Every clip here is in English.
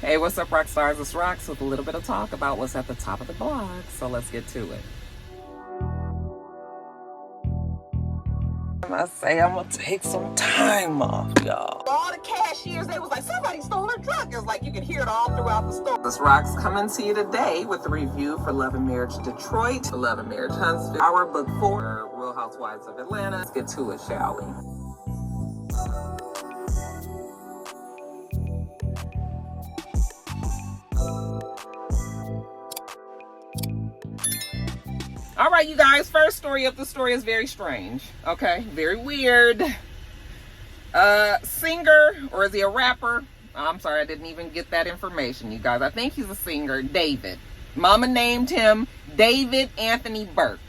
Hey, what's up, Roxstars? It's Rox with a little bit of talk about what's at the top of the blog. So let's get to it. I say I'm gonna take some time off, y'all. All the cashiers, they was like, somebody stole her truck. It was like you could hear it all throughout the store. This Rox coming to you today with a review for Love and Marriage Detroit, Love and Marriage Huntsville, our book 4, Real Housewives of Atlanta. Let's get to it, shall we? All right, you guys, first story of the story is very strange. Okay, very weird. Singer, or is he a rapper? I'm sorry, I didn't even get that information, you guys. I think he's a singer, David. Mama named him David Anthony Burke.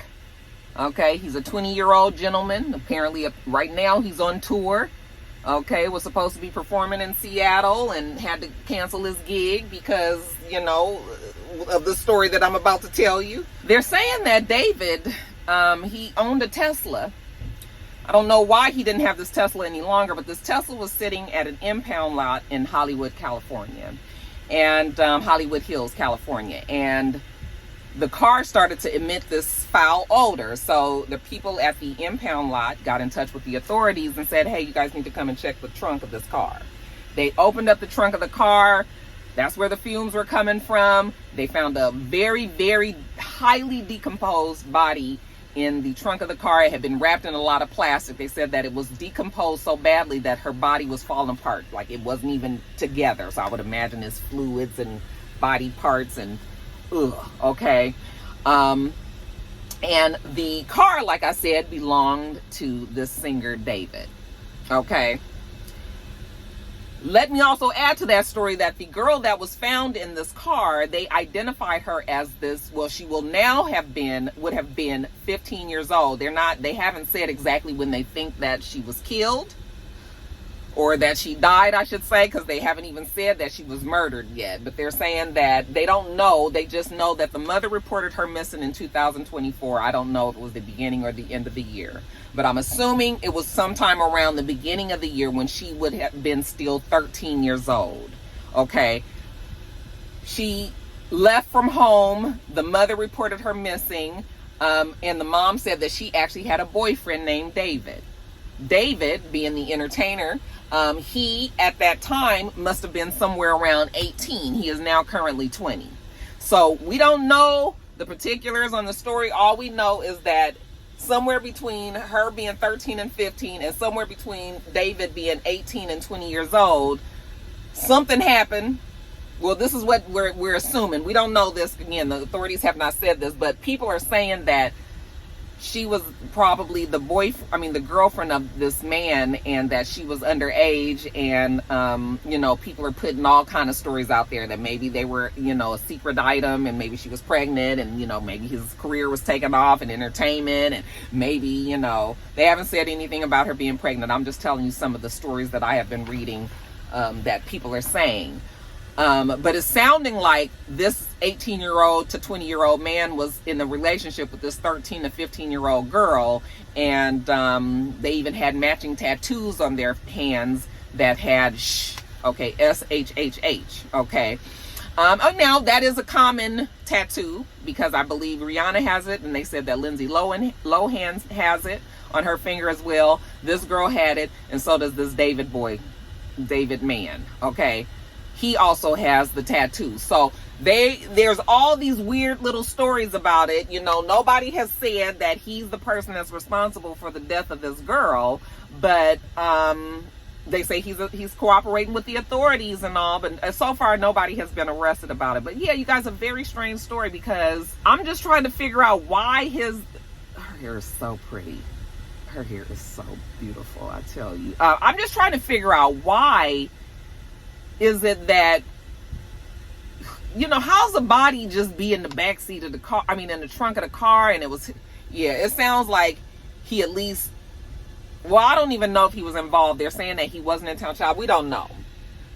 Okay, he's a 20-year-old gentleman. Apparently, right now, he's on tour. Okay, was supposed to be performing in Seattle and had to cancel his gig because, you know, of the story that I'm about to tell you. They're saying that David, he owned a Tesla. I don't know why he didn't have this Tesla any longer, but this Tesla was sitting at an impound lot in Hollywood, California, and Hollywood Hills, California. And the car started to emit this foul odor. So the people at the impound lot got in touch with the authorities and said, hey, you guys need to come and check the trunk of this car. They opened up the trunk of the car. That's where the fumes were coming from. They found a very, very highly decomposed body in the trunk of the car. It had been wrapped in a lot of plastic. They said that it was decomposed so badly that her body was falling apart. Like it wasn't even together. So I would imagine it's fluids and body parts and okay. And the car, like I said, belonged to this singer, David. Okay. Let me also add to that story that the girl that was found in this car, they identified her as this, well, she will now would have been 15 years old. They haven't said exactly when they think that she was killed or that she died, I should say, because they haven't even said that she was murdered yet. But they're saying that they don't know. They just know that the mother reported her missing in 2024. I don't know if it was the beginning or the end of the year. But I'm assuming it was sometime around the beginning of the year when she would have been still 13 years old. Okay. She left from home. The mother reported her missing. And the mom said that she actually had a boyfriend named David. David, being the entertainer, he at that time must have been somewhere around 18. He is now currently 20. So we don't know the particulars on the story. All we know is that somewhere between her being 13 and 15 and somewhere between David being 18 and 20 years old, something happened. Well, this is what we're assuming. We don't know this. Again, the authorities have not said this, but people are saying that she was probably the girlfriend of this man, and that she was underage, and people are putting all kind of stories out there that maybe they were, a secret item, and maybe she was pregnant, and maybe his career was taken off in entertainment, and maybe they haven't said anything about her being pregnant. I'm just telling you some of the stories that I have been reading that people are saying. But it's sounding like this 18-year-old to 20-year-old man was in a relationship with this 13 to 15-year-old girl, and they even had matching tattoos on their hands that had SHHH. Okay. Now that is a common tattoo because I believe Rihanna has it, and they said that Lindsay Lohan has it on her finger as well. This girl had it, and so does this David man. Okay. He also has the tattoo. So there's all these weird little stories about it. Nobody has said that he's the person that's responsible for the death of this girl, but they say he's cooperating with the authorities and all, but so far nobody has been arrested about it. But yeah, you guys, a very strange story because I'm just trying to figure out why her hair is so pretty. Her hair is so beautiful, I tell you. I'm just trying to figure out why is it that, how's the body just be in the back seat of the car? I mean, in the trunk of the car, and it sounds like he at least, I don't even know if he was involved. They're saying that he wasn't in town child. We don't know.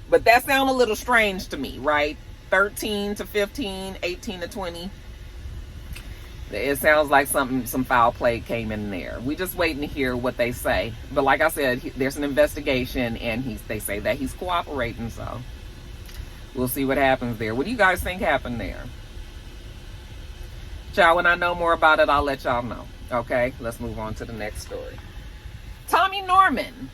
But that sounds a little strange to me, right? 13 to 15, 18 to 20. It sounds like some foul play came in there. We just waiting to hear what they say. But like I said, there's an investigation, and they say that he's cooperating. So we'll see what happens there. What do you guys think happened there? Child, when I know more about it, I'll let y'all know. Okay, let's move on to the next story. Tommy Norman.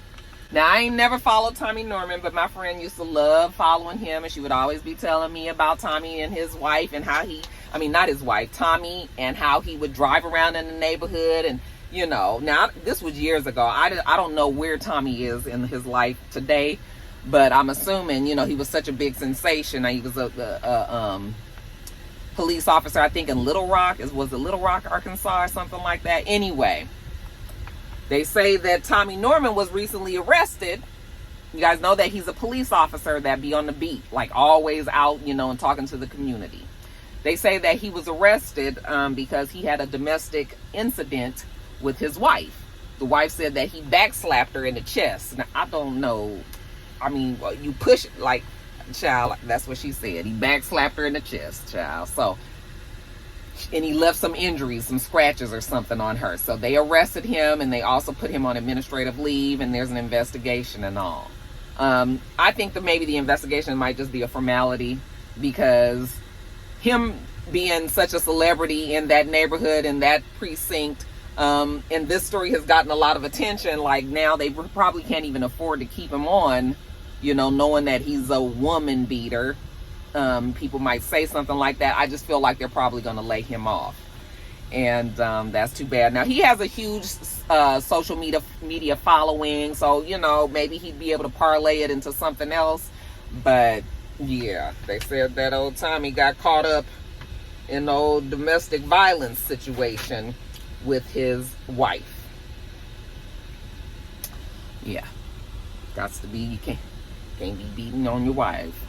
Now, I ain't never followed Tommy Norman, but my friend used to love following him, and she would always be telling me about Tommy and his wife and how not his wife, Tommy, and how he would drive around in the neighborhood. And, you know, now, this was years ago. I don't know where Tommy is in his life today, but I'm assuming, you know, he was such a big sensation. He was a police officer, I think, in Little Rock. Was it Little Rock, Arkansas, or something like that? Anyway, they say that Tommy Norman was recently arrested. You guys know that he's a police officer that be on the beat, like always out, you know, and talking to the community. They say that he was arrested because he had a domestic incident with his wife. The wife said that he backslapped her in the chest. Now, I don't know. I mean, you push it, like, child, that's what she said. He backslapped her in the chest, child. So, and he left some injuries, some scratches or something on her. So they arrested him, and they also put him on administrative leave, and there's an investigation and all. I think that maybe the investigation might just be a formality, because him being such a celebrity in that neighborhood, in that precinct, and this story has gotten a lot of attention. Like, now they probably can't even afford to keep him on, you know, knowing that he's a woman beater. People might say something like that. I just feel like they're probably going to lay him off. And that's too bad. Now, he has a huge social media following. So, you know, maybe he'd be able to parlay it into something else. But, yeah, they said that old Tommy got caught up in the old domestic violence situation with his wife. Yeah. Gots to be, you can't be beating on your wife.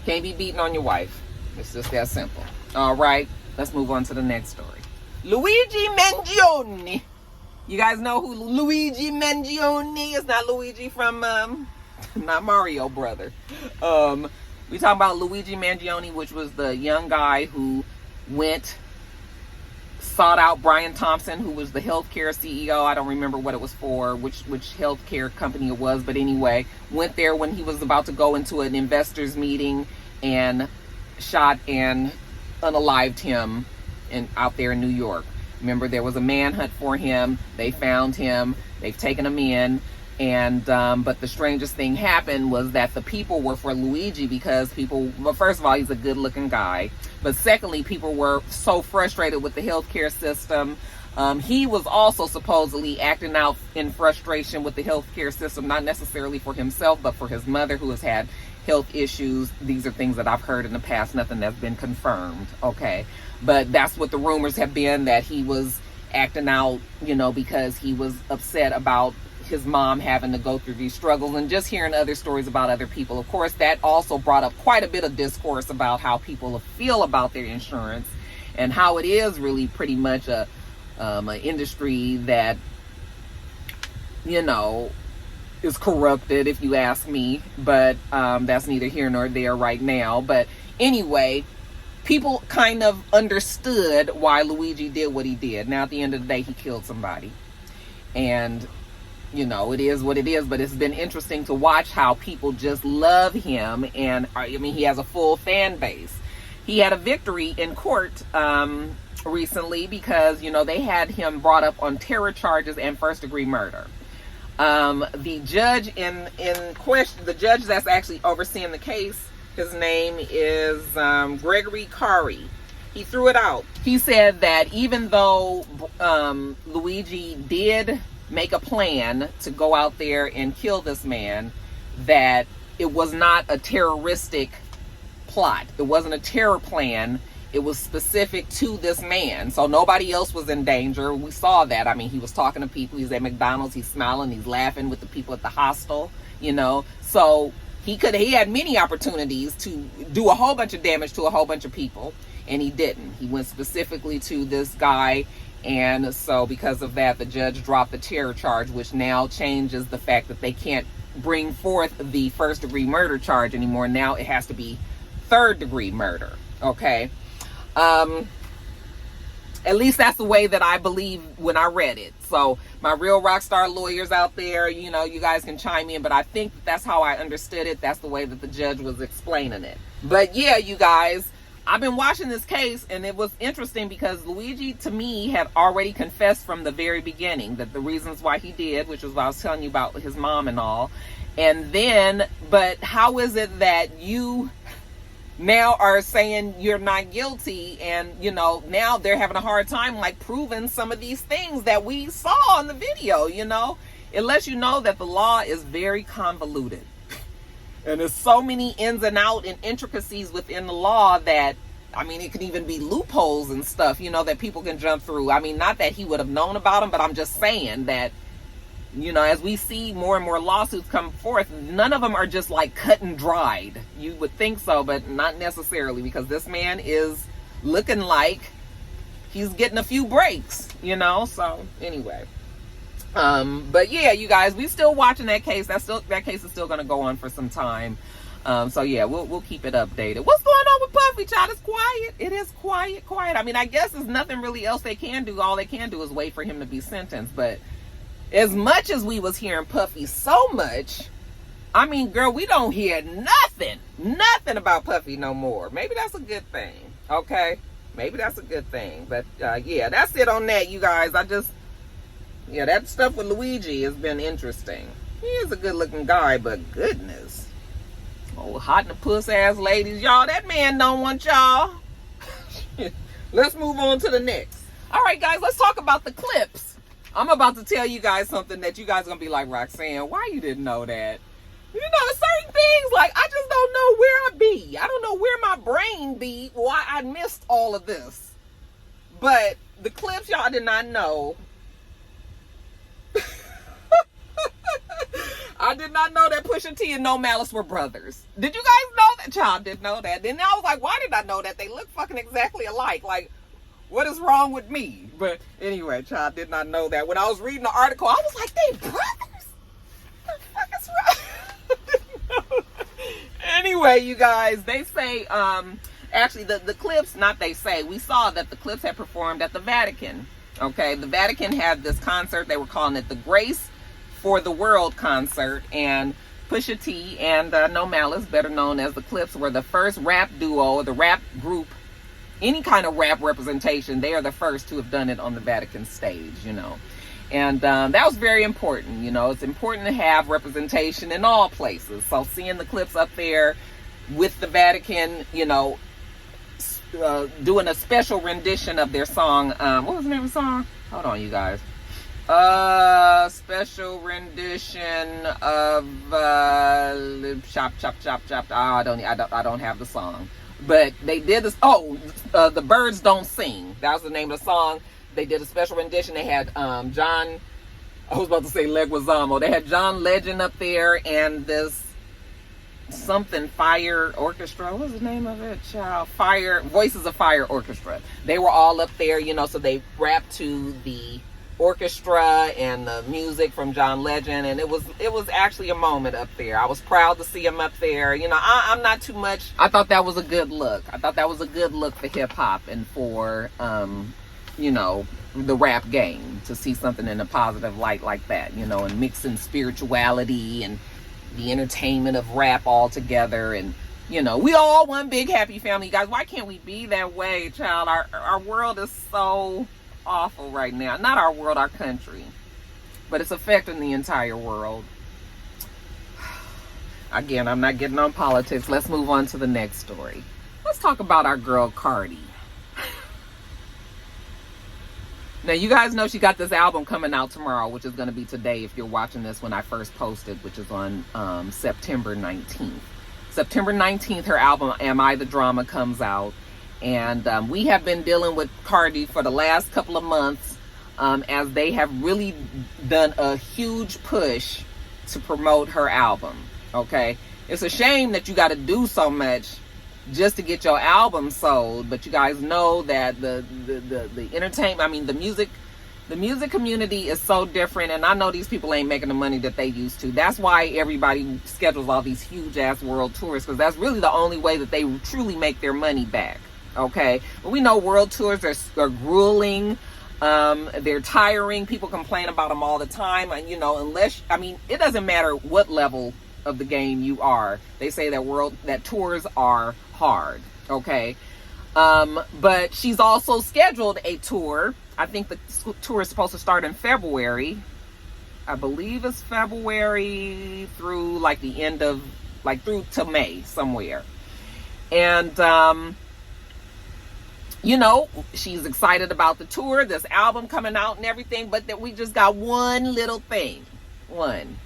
Can't be beating on your wife. It's just that simple. All right, let's move on to the next story. Luigi Manion. You guys know who Luigi Manion is? It's not Luigi from, not Mario brother. We talking about Luigi Manion, which was the young guy who sought out Brian Thompson, who was the healthcare CEO. I don't remember what it was for, which healthcare company it was, but anyway, went there when he was about to go into an investors meeting and shot and unalived him out there in New York. Remember, there was a manhunt for him. They found him. They've taken him in. And but the strangest thing happened was that the people were for Luigi, because well, first of all, he's a good looking guy, but secondly, people were so frustrated with the healthcare system. He was also supposedly acting out in frustration with the healthcare system, not necessarily for himself, but for his mother, who has had health issues. These are things that I've heard in the past, nothing that's been confirmed. Okay, but that's what the rumors have been, that he was acting out, you know, because he was upset about his mom having to go through these struggles, and just hearing other stories about other people. Of course, that also brought up quite a bit of discourse about how people feel about their insurance, and how it is really pretty much an industry that, you know, is corrupted, if you ask me. But that's neither here nor there right now. But anyway, people kind of understood why Luigi did what he did. Now, at the end of the day, he killed somebody, and you know, it is what it is. But it's been interesting to watch how people just love him. And I mean, he has a full fan base. He had a victory in court recently, because, you know, they had him brought up on terror charges and first-degree murder. The judge in question, the judge that's actually overseeing the case, his name is Gregory Cardi. He threw it out. He said that even though Luigi did make a plan to go out there and kill this man, that it was not a terroristic plot. It wasn't a terror plan. It was specific to this man. So nobody else was in danger. We saw that. I mean, he was talking to people. He's at McDonald's. He's smiling. He's laughing with the people at the hostel, you know. So he had many opportunities to do a whole bunch of damage to a whole bunch of people, and he didn't. He went specifically to this guy. And so because of that, the judge dropped the terror charge, which now changes the fact that they can't bring forth the first-degree murder charge anymore. Now it has to be third-degree murder. Okay. At least that's the way that I believe when I read it. So my real rock star lawyers out there, you know, you guys can chime in, but I think that's how I understood it. That's the way that the judge was explaining it. But yeah, you guys, I've been watching this case, and it was interesting because Luigi, to me, had already confessed from the very beginning that the reasons why he did, which was what I was telling you about his mom and all. And then, but how is it that you now are saying you're not guilty, and you know, now they're having a hard time like proving some of these things that we saw on the video? You know, it lets you know that the law is very convoluted, and there's so many ins and outs and intricacies within the law that, I mean, it can even be loopholes and stuff, you know, that people can jump through. I mean, not that he would have known about them, but I'm just saying that, you know, as we see more and more lawsuits come forth, none of them are just like cut and dried. You would think so, but not necessarily, because this man is looking like he's getting a few breaks, you know. So anyway, but yeah, you guys, we still watching that case. That case is still going to go on for some time. So yeah, we'll keep it updated. What's going on with Puffy, child? It's quiet. It is quiet. I mean, I guess there's nothing really else they can do. All they can do is wait for him to be sentenced, but as much as we was hearing Puffy so much, I mean, girl, we don't hear nothing about Puffy no more. Maybe that's a good thing, okay? Maybe that's a good thing. But yeah, that's it on that, you guys. Yeah, that stuff with Luigi has been interesting. He is a good-looking guy, but goodness. Oh, hot in the puss-ass ladies. Y'all, that man don't want y'all. Let's move on to the next. All right, guys, let's talk about the Clipse. I'm about to tell you guys something that you guys are going to be like, Roxanne, why you didn't know that? You know, certain things, like, I just don't know where I be. I don't know where my brain be, why I missed all of this. But the Clipse, y'all did not know. I did not know that Pusha T and No Malice were brothers. Did you guys know that? Child didn't know that. Then I was like, why did I know that? They look fucking exactly alike. Like, what is wrong with me? But anyway, child, did not know that. When I was reading the article, I was like, they brothers? What the fuck is wrong? Anyway, you guys, they say, actually, the Clipse, not they say, we saw that the Clipse had performed at the Vatican. Okay, the Vatican had this concert. They were calling it the Grace for the World concert. And Pusha T and No Malice, better known as the Clipse, were the first rap duo, the rap group, any kind of rap representation. They are the first to have done it on the Vatican stage, you know. And that was very important, you know. It's important to have representation in all places. So seeing the Clipse up there with the Vatican, you know, doing a special rendition of their song. What was the name of the song? Hold on, you guys. Special rendition of Chop Chop Chop Chop. I don't have the song. But they did this. The Birds Don't Sing. That was the name of the song. They did a special rendition. They had John. I was about to say Leguizamo. They had John Legend up there and this something Fire Orchestra. What's the name of it? Child, Voices of Fire Orchestra. They were all up there, you know. So they rapped to the orchestra and the music from John Legend, and it was actually a moment up there. I was proud to see him up there. You know, I'm not too much. I thought that was a good look. I thought that was a good look for hip hop and for you know, the rap game, to see something in a positive light like that, you know, and mixing spirituality and the entertainment of rap all together. And you know, we all one big happy family, guys. Why can't we be that way, child? Our world is so awful right now. Not our world, our country, but it's affecting the entire world. Again, I'm not getting on politics. Let's move on to the next story. Let's talk about our girl Cardi. Now, you guys know she got this album coming out tomorrow, which is going to be today if you're watching this when I first posted, which is on September 19th. September 19th, her album Am I the Drama comes out. And we have been dealing with Cardi for the last couple of months as they have really done a huge push to promote her album, okay? It's a shame that you got to do so much just to get your album sold, but you guys know that the entertainment, I mean, the music community is so different, and I know these people ain't making the money that they used to. That's why everybody schedules all these huge-ass world tours, because that's really the only way that they truly make their money back. Okay, but we know world tours are grueling. They're tiring. People complain about them all the time. And, you know, unless, I mean, it doesn't matter what level of the game you are. They say that tours are hard. Okay. But she's also scheduled a tour. I think the tour is supposed to start in February. I believe it's February through like the end of, like through to May somewhere. And, you know, she's excited about the tour, this album coming out and everything, but that we just got one little thing. One.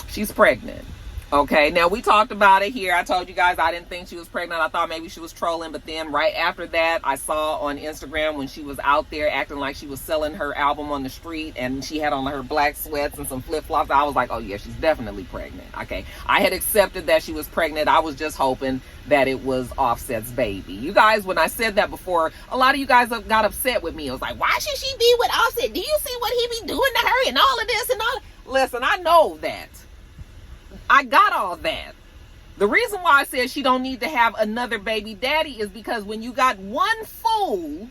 She's pregnant. Okay, now we talked about it here. I told you guys I didn't think she was pregnant. I thought maybe she was trolling, but then right after that, I saw on Instagram when she was out there acting like she was selling her album on the street and she had on her black sweats and some flip-flops. I was like, oh yeah, she's definitely pregnant. Okay, I had accepted that she was pregnant. I was just hoping that it was Offset's baby. You guys, when I said that before, a lot of you guys got upset with me. I was like, why should she be with Offset? Do you see what he be doing to her and all of this and all? Listen, I know that. I got all that. The reason why I said she don't need to have another baby daddy is because when you got one fool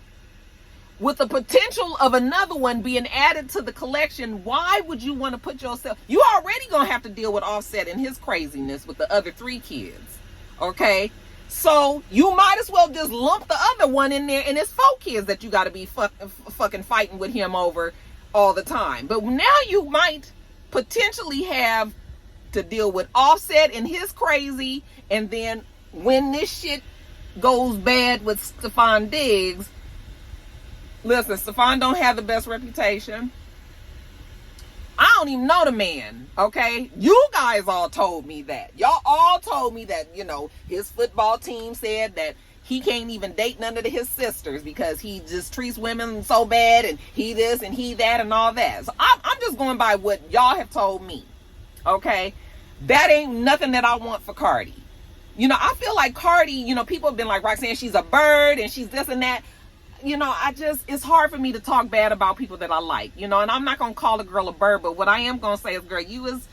with the potential of another one being added to the collection, why would you want to put yourself... You already going to have to deal with Offset and his craziness with the other 3 kids. Okay? So you might as well just lump the other one in there, and it's 4 kids that you got to be fucking fighting with him over all the time. But now you might potentially have to deal with Offset and his crazy, and then when this shit goes bad with Stefan Diggs, listen, Stefan don't have the best reputation. I don't even know the man, okay? You guys all told me that. Y'all all told me that, you know, his football team said that he can't even date none of his sisters because he just treats women so bad, and he this and he that and all that. So I'm just going by what y'all have told me. Okay, that ain't nothing that I want for Cardi. You know, I feel like Cardi, you know, people have been like, Roxanne, she's a bird and she's this and that. You know, it's hard for me to talk bad about people that I like, you know, and I'm not going to call a girl a bird, but what I am going to say is, girl, you was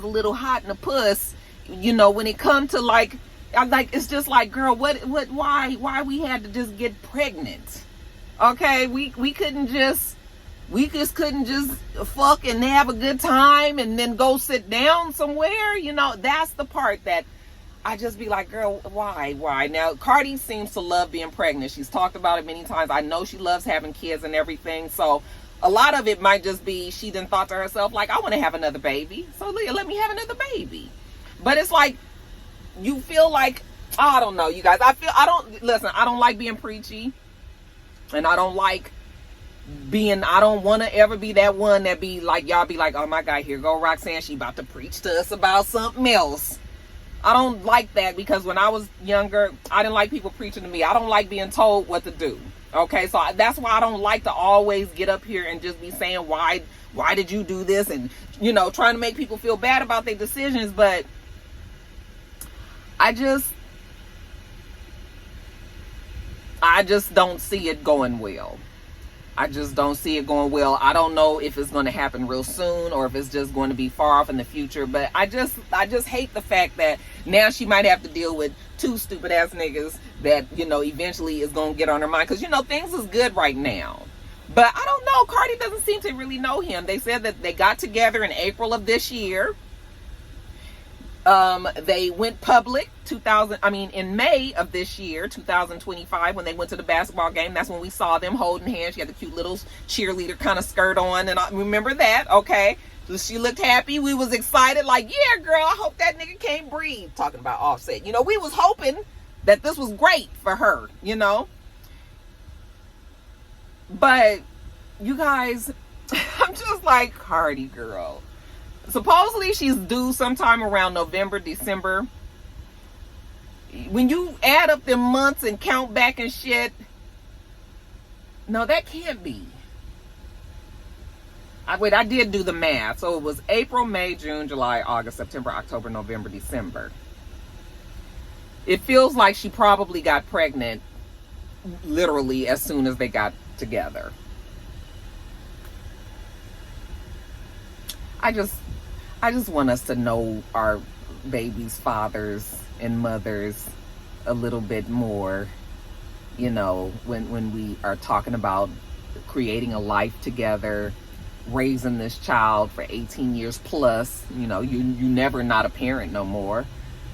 a little hot in the puss, you know, when it come to like, it's just like, girl, why we had to just get pregnant? Okay, we just couldn't just fuck and have a good time and then go sit down somewhere. You know, that's the part that I just be like, girl, why? Now, Cardi seems to love being pregnant. She's talked about it many times. I know she loves having kids and everything. So a lot of it might just be she done thought to herself, like, I want to have another baby. So let me have another baby. But it's like, you feel like, I don't know, you guys. I don't like being preachy. And I don't like I don't want to ever be that one that be like, y'all be like, oh my God, here go Roxanne, she about to preach to us about something else. I don't like that, because when I was younger, I didn't like people preaching to me. I don't like being told what to do. Okay, so that's why I don't like to always get up here and just be saying, why did you do this? And, you know, trying to make people feel bad about their decisions. But I just don't see it going well. I just don't see it going well. I don't know if it's going to happen real soon or if it's just going to be far off in the future. But I just hate the fact that now she might have to deal with 2 stupid ass niggas that, you know, eventually is going to get on her mind. Because, you know, things is good right now. But I don't know. Cardi doesn't seem to really know him. They said that they got together in April of this year. They went public in May of this year, 2025, when they went to the basketball game. That's when we saw them holding hands. She had the cute little cheerleader kind of skirt on, and I remember that. Okay, so she looked happy. We was excited, like, yeah, girl, I hope that nigga can't breathe. Talking about Offset, you know, we was hoping that this was great for her, you know. But you guys, I'm just like, Cardi, girl. Supposedly she's due sometime around November, December. When you add up them months and count back and shit, no, that can't be. I did do the math. So it was April, May, June, July, August, September, October, November, December. It feels like she probably got pregnant literally as soon as they got together. I just want us to know our babies' fathers and mothers a little bit more, you know, when we are talking about creating a life together, raising this child for 18 years plus. You know, you never not a parent no more,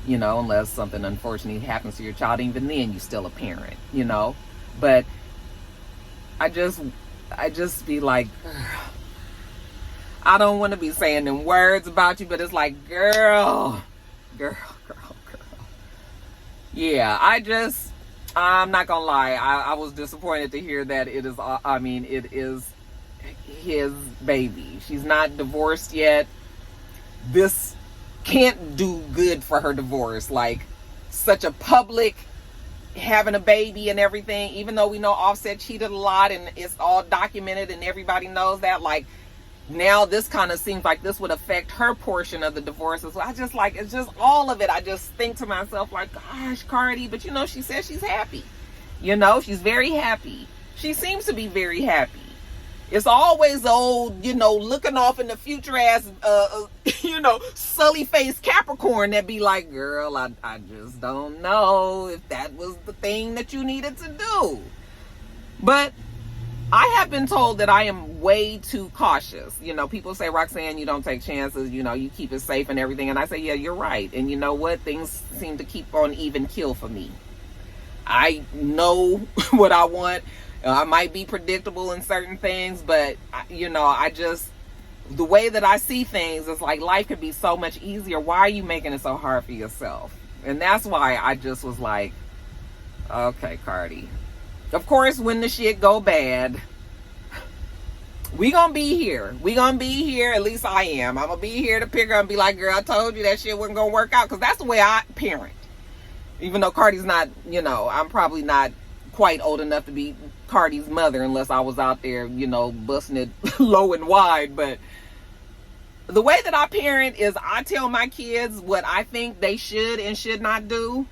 you know, unless something unfortunately happens to your child. Even then, you still a parent, you know. But I just be like, I don't want to be saying them words about you, but it's like, girl. Yeah, I'm not gonna lie. I was disappointed to hear that it is his baby. She's not divorced yet. This can't do good for her divorce. Like, such a public having a baby and everything, even though we know Offset cheated a lot and it's all documented and everybody knows that. Like, now this kind of seems like this would affect her portion of the divorce as well. I just like, it's just all of it. I just think to myself like, gosh, Cardi, but you know, she says she's happy. You know, she's very happy. She seems to be very happy. It's always old, you know, looking off in the future ass, you know, sully faced Capricorn that be like, girl, I just don't know if that was the thing that you needed to do. But I have been told that I am way too cautious. You know, people say, Roxanne, you don't take chances, you know, you keep it safe and everything. And I say, yeah, you're right. And you know what? Things seem to keep on even kill for me. I know what I want. I might be predictable in certain things, but, you know, the way that I see things is like life could be so much easier. Why are you making it so hard for yourself? And that's why I just was like, okay, Cardi. Of course, when the shit go bad, we gonna be here. We gonna be here. At least I am. I'm gonna be here to pick her and be like, girl, I told you that shit wasn't gonna work out. Because that's the way I parent. Even though Cardi's not, you know, I'm probably not quite old enough to be Cardi's mother unless I was out there, you know, busting it low and wide. But the way that I parent is I tell my kids what I think they should and should not do.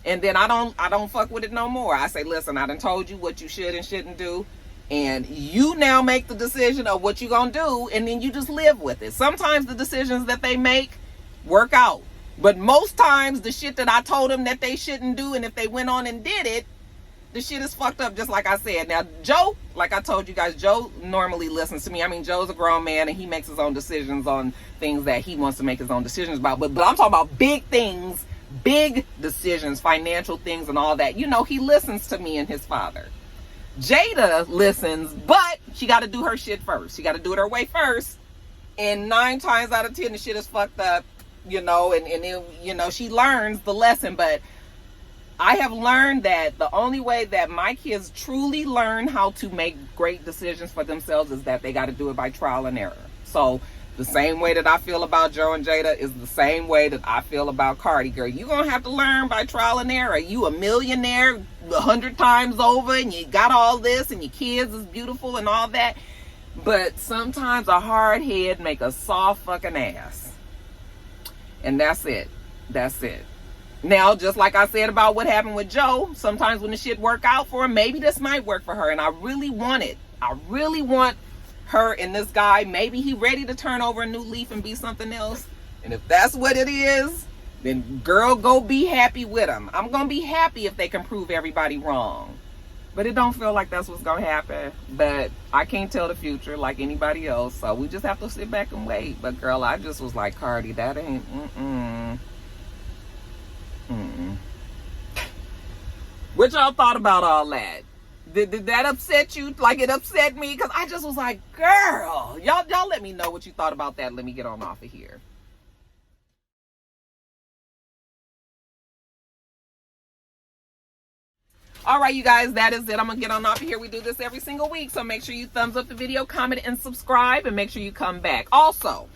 And then I don't fuck with it no more. I say, listen, I done told you what you should and shouldn't do. And you now make the decision of what you gonna do. And then you just live with it. Sometimes the decisions that they make work out. But most times the shit that I told them that they shouldn't do, and if they went on and did it, the shit is fucked up, just like I said. Now, Joe, like I told you guys, Joe normally listens to me. I mean, Joe's a grown man and he makes his own decisions on things that he wants to make his own decisions about. But I'm talking about big things, big decisions, financial things and all that. You know, he listens to me and his father. Jada listens, but she got to do her shit first. She got to do it her way first. And 9 times out of 10, the shit is fucked up, you know, and then, you know, she learns the lesson. But I have learned that the only way that my kids truly learn how to make great decisions for themselves is that they got to do it by trial and error. So the same way that I feel about Joe and Jada is the same way that I feel about Cardi. Girl, you're going to have to learn by trial and error. You a millionaire 100 times over and you got all this and your kids is beautiful and all that. But sometimes a hard head make a soft fucking ass. And that's it. That's it. Now, just like I said about what happened with Joe, sometimes when the shit work out for her, maybe this might work for her. And I really want it. I really want her and this guy. Maybe he ready to turn over a new leaf and be something else. And if that's what it is, then girl, go be happy with him. I'm going to be happy if they can prove everybody wrong. But it don't feel like that's what's going to happen. But I can't tell the future like anybody else. So we just have to sit back and wait. But girl, I just was like, Cardi, that ain't, What y'all thought about all that? Did that upset you like it upset me? Because I just was like, girl, y'all let me know what you thought about that. Let me get on off of here. All right, you guys, that is it. I'm going to get on off of here. We do this every single week. So make sure you thumbs up the video, comment, and subscribe. And make sure you come back. Also,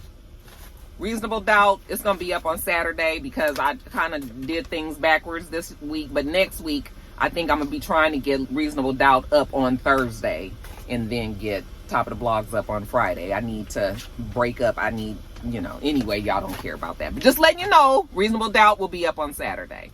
Reasonable Doubt is going to be up on Saturday because I kind of did things backwards this week. But next week, I think I'm going to be trying to get Reasonable Doubt up on Thursday and then get Top of the Blogs up on Friday. I need to break up. I need, you know, anyway, y'all don't care about that. But just letting you know, Reasonable Doubt will be up on Saturday.